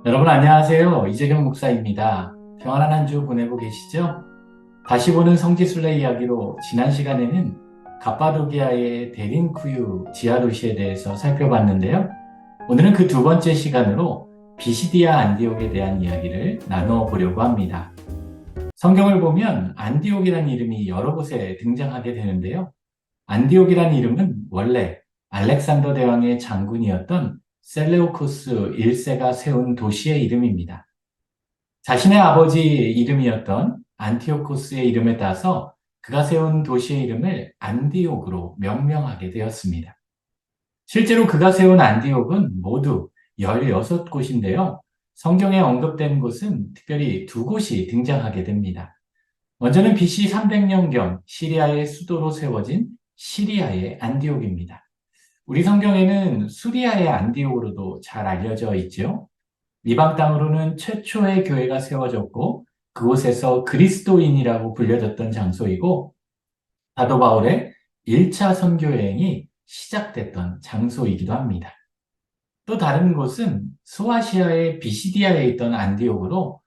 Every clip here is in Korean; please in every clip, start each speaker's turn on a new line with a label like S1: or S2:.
S1: 여러분 안녕하세요. 이재경 목사입니다. 평안한 한 주 보내고 계시죠? 다시 보는 성지순례 이야기로 지난 시간에는 갑바도기아의 데린쿠유 지하도시에 대해서 살펴봤는데요. 오늘은 그 두 번째 시간으로 비시디아 안디옥에 대한 이야기를 나누어 보려고 합니다. 성경을 보면 안디옥이라는 이름이 여러 곳에 등장하게 되는데요. 안디옥이라는 이름은 원래 알렉산더 대왕의 장군이었던 셀레우코스 1세가 세운 도시의 이름입니다. 자신의 아버지 이름이었던 안티오코스의 이름에 따서 그가 세운 도시의 이름을 안디옥으로 명명하게 되었습니다. 실제로 그가 세운 안디옥은 모두 16곳인데요. 성경에 언급된 곳은 특별히 두 곳이 등장하게 됩니다. 먼저는 BC 300년경 시리아의 수도로 세워진 시리아의 안디옥입니다. 우리 성경에는 수리아의 안디옥으로도 잘 알려져 있죠. 이방 땅으로는 최초의 교회가 세워졌고 그곳에서 그리스도인이라고 불려졌던 장소이고 사도 바울의 1차 선교 여행이 시작됐던 장소이기도 합니다. 또 다른 곳은 소아시아의 비시디아에 있던 안디옥으로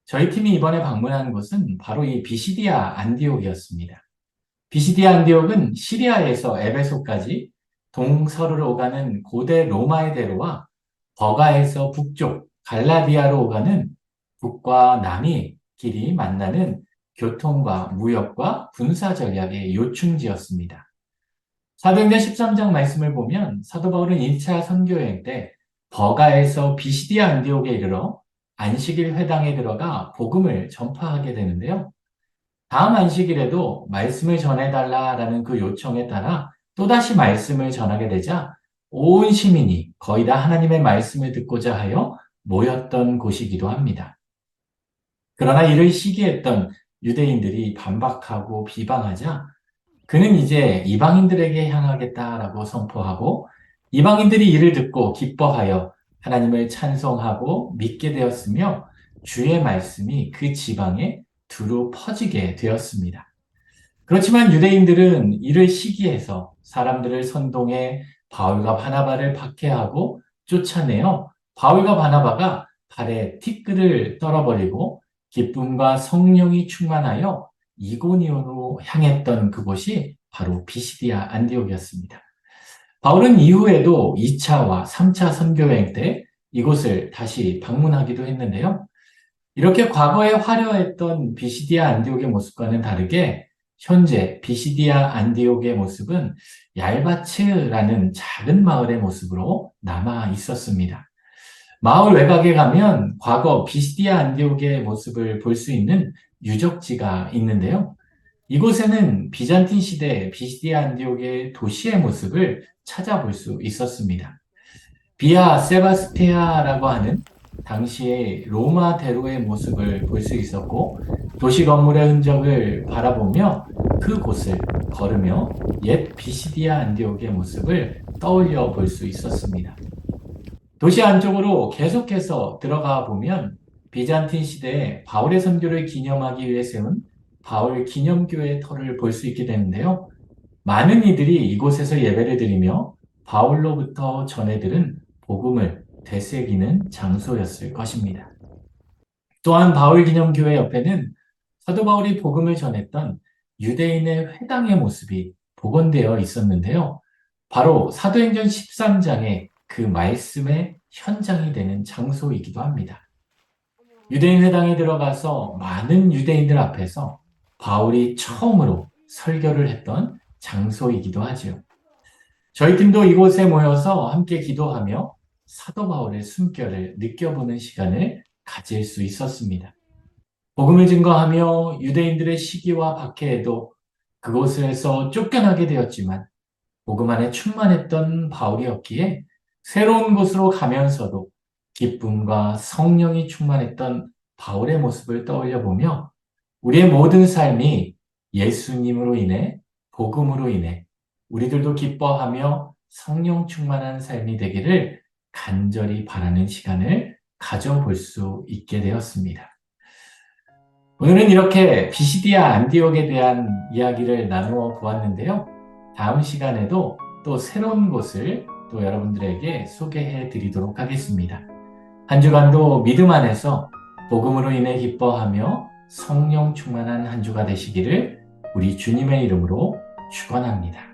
S1: 저희 팀이 이번에 방문한 곳은 바로 이 비시디아 안디옥이었습니다. 비시디아 안디옥은 시리아에서 에베소까지 동서로로 오가는 고대 로마의 대로와 버가에서 북쪽 갈라디아로 오가는 북과 남이 길이 만나는 교통과 무역과 군사 전략의 요충지였습니다. 사도행전 13장 말씀을 보면 사도 바울은 1차 선교여행 때 버가에서 비시디아 안디옥에 이르러 안식일 회당에 들어가 복음을 전파하게 되는데요. 다음 안식일에도 말씀을 전해달라라는 그 요청에 따라 또다시 말씀을 전하게 되자 온 시민이 거의 다 하나님의 말씀을 듣고자 하여 모였던 곳이기도 합니다. 그러나 이를 시기했던 유대인들이 반박하고 비방하자 그는 이제 이방인들에게 향하겠다라고 선포하고 이방인들이 이를 듣고 기뻐하여 하나님을 찬송하고 믿게 되었으며 주의 말씀이 그 지방에 두루 퍼지게 되었습니다. 그렇지만 유대인들은 이를 시기해서 사람들을 선동해 바울과 바나바를 박해하고 쫓아내어 바울과 바나바가 발에 티끌을 떨어버리고 기쁨과 성령이 충만하여 이고니온으로 향했던 그곳이 바로 비시디아 안디옥이었습니다. 바울은 이후에도 2차와 3차 선교여행 때 이곳을 다시 방문하기도 했는데요. 이렇게 과거에 화려했던 비시디아 안디옥의 모습과는 다르게 현재 비시디아 안디옥의 모습은 얄바츠라는 작은 마을의 모습으로 남아 있었습니다. 마을 외곽에 가면 과거 비시디아 안디옥의 모습을 볼 수 있는 유적지가 있는데요. 이곳에는 비잔틴 시대 비시디아 안디옥의 도시의 모습을 찾아볼 수 있었습니다. 비아 세바스티아라고 하는 당시의 로마 대로의 모습을 볼 수 있었고 도시 건물의 흔적을 바라보며 그곳을 걸으며 옛 비시디아 안디옥의 모습을 떠올려 볼 수 있었습니다. 도시 안쪽으로 계속해서 들어가 보면 비잔틴 시대에 바울의 선교를 기념하기 위해 세운 바울 기념교회 터를 볼 수 있게 되는데요. 많은 이들이 이곳에서 예배를 드리며 바울로부터 전해들은 복음을 되새기는 장소였을 것입니다. 또한 바울 기념교회 옆에는 사도 바울이 복음을 전했던 유대인의 회당의 모습이 복원되어 있었는데요. 바로 사도행전 13장의 그 말씀의 현장이 되는 장소이기도 합니다. 유대인 회당에 들어가서 많은 유대인들 앞에서 바울이 처음으로 설교를 했던 장소이기도 하지요. 저희 팀도 이곳에 모여서 함께 기도하며 사도 바울의 숨결을 느껴보는 시간을 가질 수 있었습니다. 복음을 증거하며 유대인들의 시기와 박해에도 그곳에서 쫓겨나게 되었지만 복음 안에 충만했던 바울이었기에 새로운 곳으로 가면서도 기쁨과 성령이 충만했던 바울의 모습을 떠올려 보며 우리의 모든 삶이 예수님으로 인해 복음으로 인해 우리들도 기뻐하며 성령 충만한 삶이 되기를 간절히 바라는 시간을 가져볼 수 있게 되었습니다. 오늘은 이렇게 비시디아 안디옥에 대한 이야기를 나누어 보았는데요. 다음 시간에도 또 새로운 곳을 또 여러분들에게 소개해 드리도록 하겠습니다. 한 주간도 믿음 안에서 복음으로 인해 기뻐하며 성령 충만한 한 주가 되시기를 우리 주님의 이름으로 축원합니다.